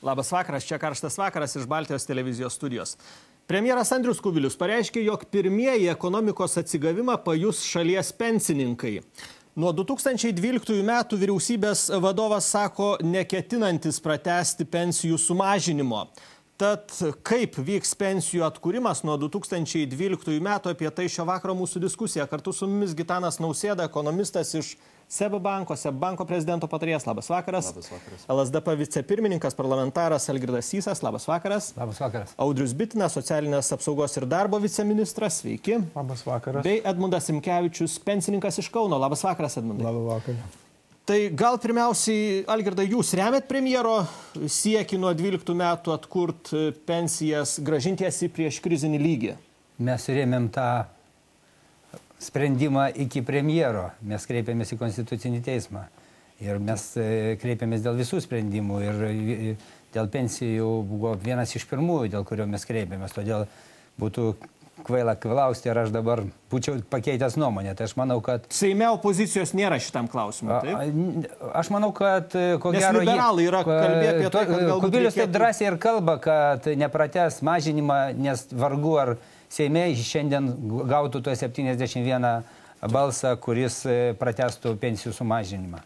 Labas vakaras, čia Karštas vakaras iš Baltijos televizijos studijos. Premjeras Andrius Kubilius pareiškė, jog pirmieji ekonomikos atsigavimą pajus šalies pensininkai. Nuo 2012 metų vyriausybės vadovas sako, neketinantis pratęsti pensijų sumažinimo. Tad kaip vyks pensijų atkūrimas nuo 2012 metų, apie tai šio vakaro mūsų diskusija. Kartu su mumis Gitanas Nausėda, ekonomistas iš SEB banko, SEB banko prezidento patarėjas. Labas vakaras. Labas vakaras. LSDP vicepirmininkas, parlamentaras Algirdas Sysas. Labas vakaras. Labas vakaras. Audrius Bitinas, socialinės apsaugos ir darbo viceministras. Sveiki. Labas vakaras. Bei Edmundas Simkevičius, pensininkas iš Kauno. Labas vakaras, Edmundai. Labas vakaras. Tai gal pirmiausiai, Algirdai, jūs remiat premjero siekį nuo 12 metų atkurt pensijas, gražinti jas į prieš krizinį lygį? Mes rėmėm tą sprendimą iki premjero. Mes kreipėmės į Konstitucinį teismą. Ir mes kreipėmės dėl visų sprendimų. Ir dėl pensijų buvo vienas iš pirmųjų, dėl kurio mes kreipėmės. Todėl būtų kvaila klausti, ar aš dabar būčiau pakeitęs nuomonę. Tai aš manau, kad... Seime opozicijos nėra šitam klausimui, taip? Aš manau, kad... Nes liberalai yra kalbėję apie tai, kad galbūt Kubilius taip drąsiai ir kalba, kad nepratęs mažinimą, nes vargu ar Seime šiandien gautų to 71 balsą, kuris pratęstų pensijų sumažinimą.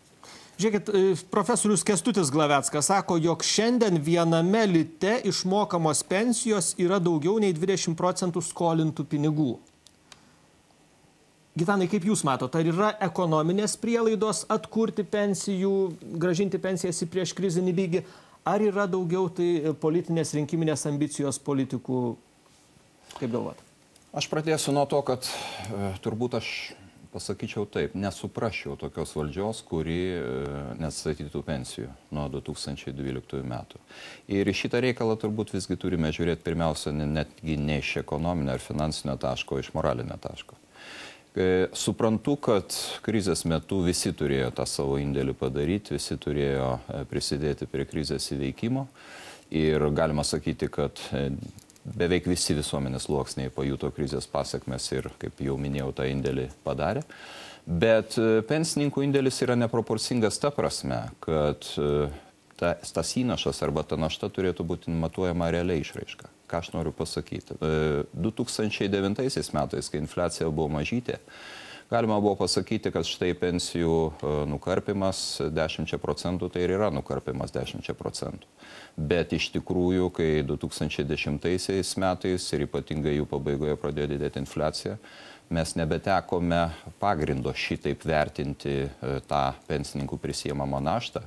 Žiūrėkit, profesorius Kęstutis Glaveckas sako, jog šiandien viename lite išmokamos pensijos yra daugiau nei 20% skolintų pinigų. Gitanai, kaip jūs matot, ar yra ekonominės prielaidos atkurti pensijų, gražinti pensijas į prieš krizinį lygį, ar yra daugiau tai politinės rinkiminės ambicijos politikų? Kaip galvot? Aš pradėsiu nuo to, kad turbūt aš pasakyčiau taip, nesuprasčiau tokios valdžios, kuri neatstatytų pensijų nuo 2012 metų. Ir į šitą reikalą turbūt visgi turime žiūrėti pirmiausia netgi ne iš ekonominio ar finansinio taško, o iš moralinio taško. Suprantu, kad krizės metu visi turėjo tą savo indėlį padaryti, visi turėjo prisidėti prie krizės įveikimo ir galima sakyti, kad beveik visi visuomenės sluoksniai pajuto krizės pasiekmes ir, kaip jau minėjau, tą indėlį padarė. Bet pensininkų indėlis yra neproporcingas ta prasme, kad tas įnašas arba ta našta turėtų būti matuojama realiai išraiška. Ką aš noriu pasakyti? 2009 metais, kai infliacija buvo mažytė, galima buvo pasakyti, kad štai pensijų nukarpimas 10%, tai ir yra nukarpimas 10%. Bet iš tikrųjų, kai 2010 metais ir ypatingai jų pabaigoje pradėjo didėti infliacija, mes nebetekome pagrindo šitaip vertinti tą pensininkų prisiemamą naštą.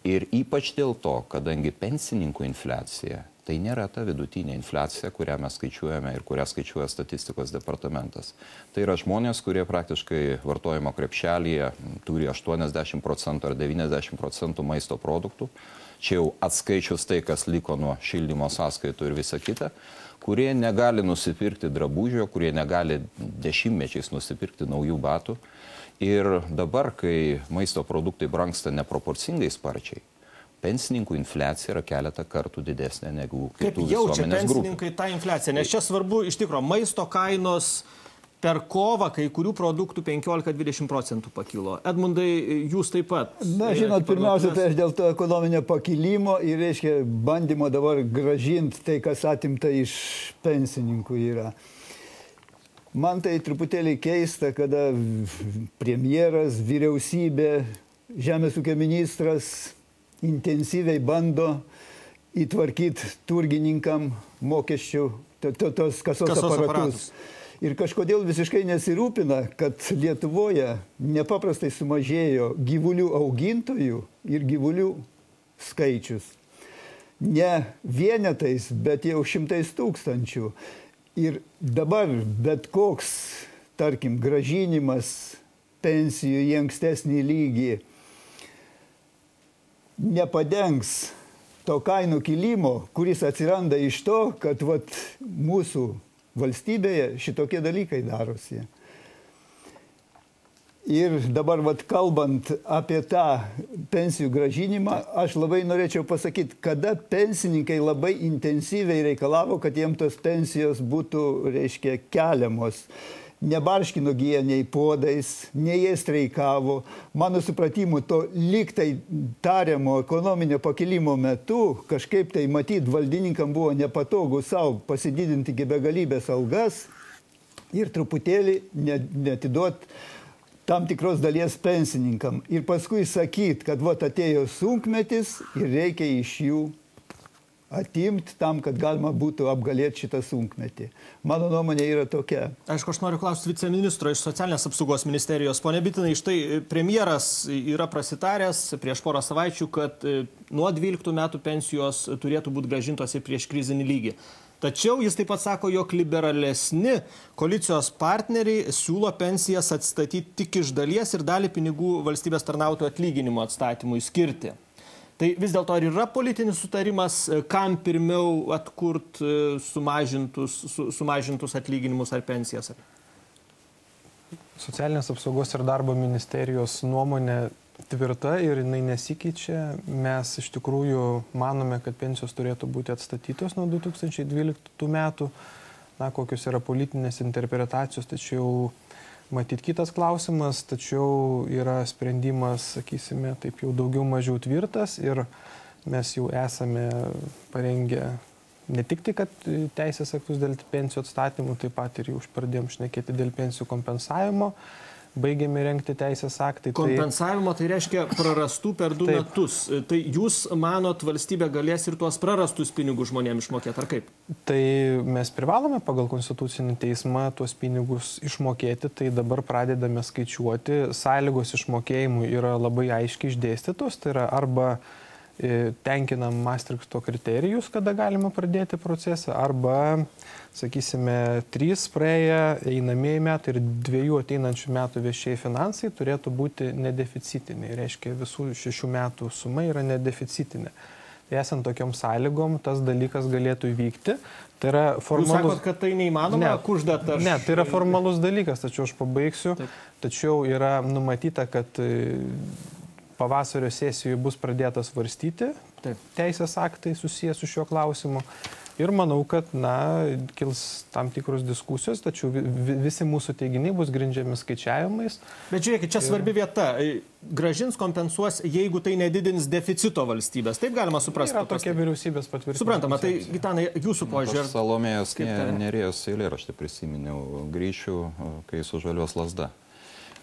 Ir ypač dėl to, kadangi pensininkų infliacija tai nėra ta vidutinė infliacija, kurią mes skaičiuojame ir kurią skaičiuoja statistikos departamentas. Tai yra žmonės, kurie praktiškai vartojimo krepšelyje turi 80% ar 90% maisto produktų. Čia jau atskaičius tai, kas liko nuo šildymo sąskaitų ir visa kita, kurie negali nusipirkti drabužio, kurie negali dešimtmečiais nusipirkti naujų batų. Ir dabar, kai maisto produktai brangsta neproporcingai sparčiai, pensininkų infliacija yra keletą kartų didesnė negu kitų visuomenės grupių. Kaip jaučia pensininkai tą infliaciją? Nes čia svarbu, iš tikro, maisto kainos per kovą kai kurių produktų 15–20% pakilo. Edmundai, jūs taip pat. Na, žinot, pirmiausia, tai aš dėl to ekonominio pakilimo ir, reiškia, bandymo dabar gražinti tai, kas atimta iš pensininkų yra. Man tai truputėlį keista, kada premjeras, vyriausybė, žemės ūkio ministras intensyviai bando įtvarkyti turgininkam mokesčių, tos kasos aparatus. Ir kažkodėl visiškai nesirūpina, kad Lietuvoje nepaprastai sumažėjo gyvulių augintojų ir gyvulių skaičius. Ne vienetais, bet jau 100 000. Ir dabar bet koks, tarkim, gražinimas pensijų į ankstesnį lygį nepadengs to kainų kilimo, kuris atsiranda iš to, kad mūsų valstybėje šitokie dalykai darosi. Ir dabar kalbant apie tą pensijų gražinimą, aš labai norėčiau pasakyti, kada pensininkai labai intensyviai reikalavo, kad jiems tos pensijos būtų, reiškia, keliamos. nebarškino gyja nei podais, nei jie streikavo. Mano supratimu, to lygtai tariamo ekonominio pakilimo metu kažkaip tai matyt valdininkam buvo nepatogu savo pasididinti iki begalybės algas ir truputėlį netiduot tam tikros dalies pensininkam. Ir paskui sakyt, kad vat atėjo sunkmetis ir reikia iš jų atimti tam, kad galima būtų apgalėti šitą sunkmetį. Mano nuomonė yra tokia. Aišku, aš noriu klausti viceministro iš socialinės apsaugos ministerijos. Pone Bitinai, štai premjeras yra prasitaręs prieš porą savaičių, kad nuo 12 metų pensijos turėtų būti grąžintos į prieš krizinį lygį. Tačiau jis taip pat sako, jog liberalesni koalicijos partneriai siūlo pensijas atstatyti tik iš dalies ir dalį pinigų valstybės tarnautojų atlyginimo atstatymui skirti. Tai vis dėlto ar yra politinis sutarimas, kam pirmiau atkurt sumažintus atlyginimus ar pensijas? Socialinės apsaugos ir darbo ministerijos nuomonė tvirta ir jinai nesikeičia. Mes iš tikrųjų manome, kad pensijos turėtų būti atstatytos nuo 2012 metų. Na, kokios yra politinės interpretacijos, tačiau matyt kitas klausimas, tačiau yra sprendimas, sakysime, taip jau daugiau mažiau tvirtas ir mes jau esame parengę ne tik tai, kad teisės aktus dėl pensijų atstatymų, taip pat ir jau pradėjom šnekėti dėl pensijų kompensavimo, baigėme rengti teisės aktai. Kompensavimo tai reiškia prarastų per 2 metus. Tai jūs manot, valstybė galės ir tuos prarastus pinigus žmonėms išmokėti, ar kaip? Tai mes privalome pagal konstitucinį teismą tuos pinigus išmokėti, tai dabar pradedame skaičiuoti. Sąlygos išmokėjimų yra labai aiškiai išdėstytos, tai yra arba tenkinam Maastrichto kriterijus, kada galima pradėti procesą, arba, sakysime, 3 praėję einamieji metai ir 2 ateinančių metų viešieji finansai turėtų būti nedeficitiniai. Reiškia, visų 6 metų suma yra nedeficitinė. Esant tokiom sąlygom, tas dalykas galėtų įvykti. Tai yra formalus... Jūs sakot, kad tai neįmanoma? Ne, ne, tai yra formalus dalykas, tačiau aš pabaigsiu. Taip. Tačiau yra numatyta, kad pavasario sesijoje bus pradėtas svarstyti teisės aktai susijęs su šiuo klausimu. Ir manau, kad, kils tam tikros diskusijos, tačiau visi mūsų teiginiai bus grindžiami skaičiavimais. Bet žiūrėkit, čia svarbi vieta. Grąžins, kompensuos, jeigu tai nedidins deficito valstybės. Taip galima suprasti. Yra tokia vyriausybės patvirtinta. Suprantama, tai Gitanai, jūsų požiūrį. Aš Salomėjos Nėries eilėraštį prisiminiau, grįšiu, kai sužaliuos lazda.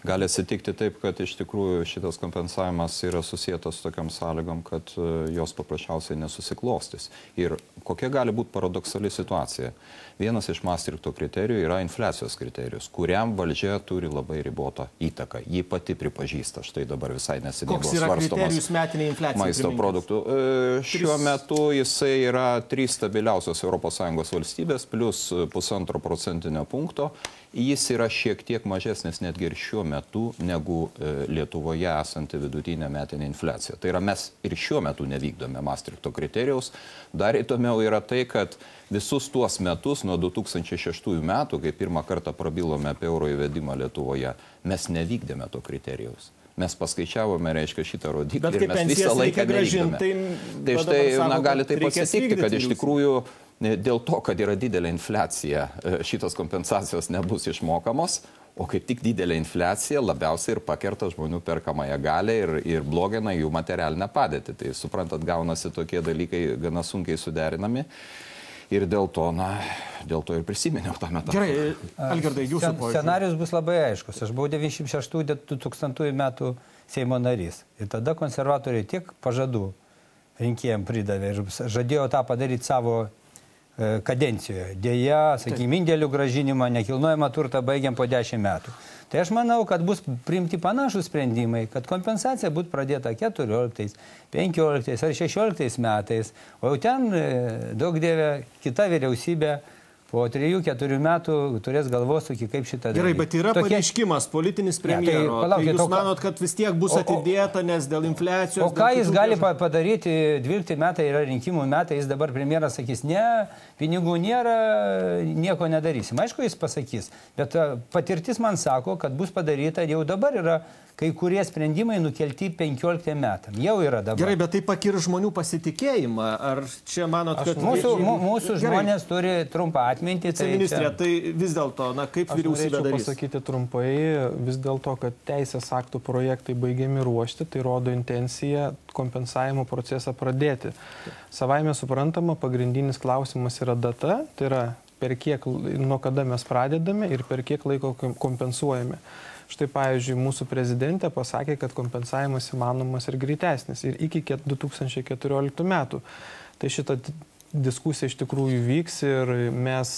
Gali atsitikti taip, kad iš tikrųjų šitas kompensavimas yra susijęs su tokiam sąlygom, kad jos paprasčiausiai nesusiklostys. Ir kokia gali būti paradoksali situacija? Vienas iš Maastrichto kriterijų yra infliacijos kriterijus, kuriam valdžia turi labai ribotą įtaką. Ji pati pripažįsta, štai dabar visai neseniai buvo svarstomas maisto produktų. Šiuo metu jisai yra 3 stabiliausios ES valstybės plus 1,5 procentinio punkto. Jis yra šiek tiek mažesnis netgi ir šiuo metu negu Lietuvoje esanti vidutinė metinė infliacija. Tai yra mes ir šiuo metu nevykdome Maastrichto kriterijaus. Dar įdomiau yra tai, kad visus tuos metus nuo 2006 metų, kai pirmą kartą prabilome apie euro įvedimą Lietuvoje, mes nevykdėme to kriterijaus. Mes paskaičiavome, reiškia, šitą rodiklį ir mes visą laiką nevykdome. Tai štai, gali taip atsitikti, kad iš tikrųjų dėl to, kad yra didelė infliacija, šitos kompensacijos nebus išmokamos, o kaip tik didelė infliacija labiausiai ir pakerta žmonių perkamąją galią ir blogina jų materialinę padėtį. Tai suprantat, gaunasi tokie dalykai gana sunkiai suderinami. Ir dėl to, dėl to ir prisiminiau tą metą. Gerai, Algirdai, jūsų požiūrį. Scenarius bus labai aiškus. Aš buvau 96-2000 metų Seimo narys. Ir tada konservatoriai tiek pažadų rinkėjams pridavė ir žadėjo tą padaryti savo kadencijoje. Deja, sakykime, indėlių grąžinimą, nekilnojamą turtą baigiam po 10 metų. Tai aš manau, kad bus priimti panašus sprendimai, kad kompensacija būtų pradėta 14, 15 ar 16 metais, o jau ten, daug dievė, kita vyriausybė po 3-4 metų turės galvosūkį, kaip šitą daryti. Gerai, bet yra pareiškimas, politinis premjero. Tai jūs manot, kad vis tiek bus atidėta, nes dėl infliacijos... O ką jis gali padaryti? 12 metai yra rinkimų metai, jis dabar premjeras sakys, ne, pinigų nėra, nieko nedarysim. Aišku, jis pasakys, bet patirtis man sako, kad bus padaryta, jau dabar yra kai kurie sprendimai nukelti 15 metam. Jau yra dabar. Gerai, bet tai pakir žmonių pasitikėjimą. Ar čia manot, kad... Mūsų žmonės turi trumpą atmintį. Viceministrė, tai vis dėlto, kaip vyriausybė darys? Aš norėčiau pasakyti trumpai, vis dėlto, kad teisės aktų projektai baigiami ruošti, tai rodo intenciją kompensavimo procesą pradėti. Savaime suprantama, pagrindinis klausimas yra data, tai yra nuo kada mes pradedame ir per kiek laiko kompensuojame. Štai, pavyzdžiui, mūsų prezidentė pasakė, kad kompensavimas įmanomas ir greitesnis ir iki 2014 metų. Tai šitą diskusija iš tikrųjų vyks ir mes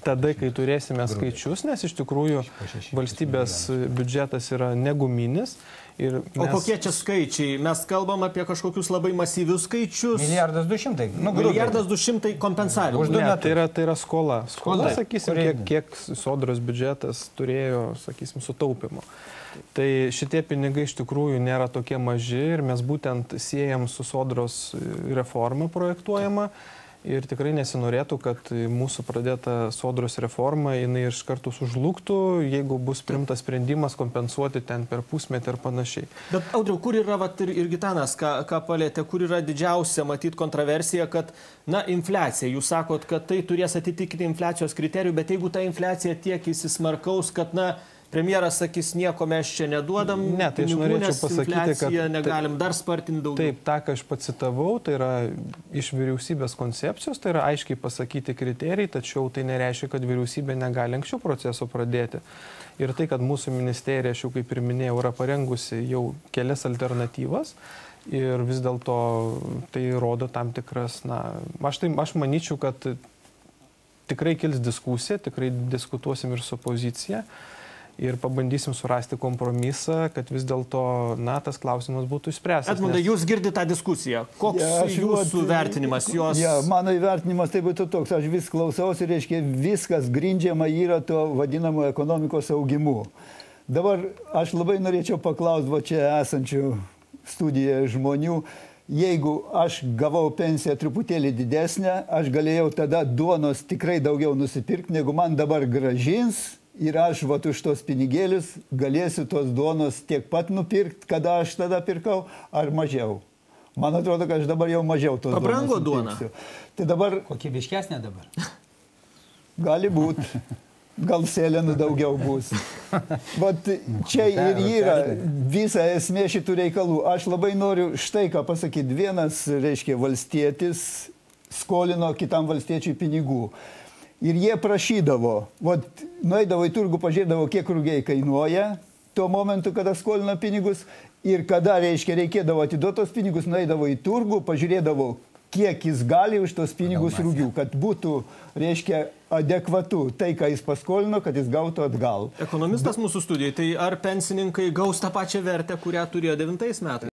tada, kai turėsime skaičius, nes iš tikrųjų valstybės biudžetas yra neguminis. O kokie čia skaičiai? Mes kalbam apie kažkokius labai masyvius skaičius. 1,2 milijardo. 1,2 kompensavimo. Ne, tai yra skola. Skola, sakysim, kiek sodros biudžetas turėjo, sakysim, sutaupimo. Tai šitie pinigai iš tikrųjų nėra tokie maži ir mes būtent siejam su sodros reforma projektuojama. Ir tikrai nesinorėtų, kad mūsų pradėta sodros reforma, jinai iš karto sužlugtų, jeigu bus priimtas sprendimas kompensuoti ten per pusmetį ir panašiai. Bet, Audriau, kur yra, ir Gitanas, ką palėtė, kur yra didžiausia, matyt, kontroversija, kad, infliacija. Jūs sakot, kad tai turės atitikti infliacijos kriterijų, bet jeigu ta infliacija tiek įsismarkaus, kad, premjeras sakys, nieko mes čia neduodam, ne, tai aš norėčiau pasakyti, kad negalim dar spartinti daugiau. Taip, tą, ką aš pacitavau, tai yra iš vyriausybės koncepcijos, tai yra aiškiai pasakyti kriterijai, tačiau tai nereiškia, kad vyriausybė negali anksčiau proceso pradėti. Ir tai, kad mūsų ministerija, aš jau kaip ir minėjau, yra parengusi jau kelias alternatyvas ir vis dėlto tai rodo tam tikras, aš manyčiau, kad tikrai kils diskusija, tikrai diskutuosim ir su opozicija. Ir pabandysim surasti kompromisą, kad vis dėlto, tas klausimas būtų išspręstas. Edmundai, jūs girdite tą diskusiją. Koks jūsų vertinimas jos? Mano įvertinimas tai būtų toks, aš vis klausausi, reiškia, viskas grindžiama yra to vadinamo ekonomikos augimu. Dabar aš labai norėčiau paklausti va čia esančių studijoje žmonių, jeigu aš gavau pensiją truputėlį didesnę, aš galėjau tada duonos tikrai daugiau nusipirkti, negu man dabar gražins. Ir aš už tos pinigėlius galėsiu tos duonos tiek pat nupirkti, kada aš tada pirkau, ar mažiau. Man atrodo, kad aš dabar jau mažiau tos duonos. Pabrango duona. Tai dabar... Kokybiškesnė dabar? Gali būti. Gal sėlenų daugiau bus. Bet čia ir yra visa esmė šitų reikalų. Aš labai noriu štai ką pasakyti. Vienas, reiškia, valstietis skolino kitam valstiečiui pinigų. Ir jie prašydavo, nueidavo į turgų, pažiūrėdavo, kiek rugiai kainuoja tuo momentu, kada skolino pinigus, ir kada, reiškia, reikėdavo atiduotos pinigus, nueidavo į turgų, pažiūrėdavo, kiek jis gali už tos pinigus rugių, kad būtų, reiškia, adekvatu tai, ką jis paskolino, kad jis gautų atgal. Ekonomistas mūsų studijai, tai ar pensininkai gaus tą pačią vertę, kurią turėjo 9 metais?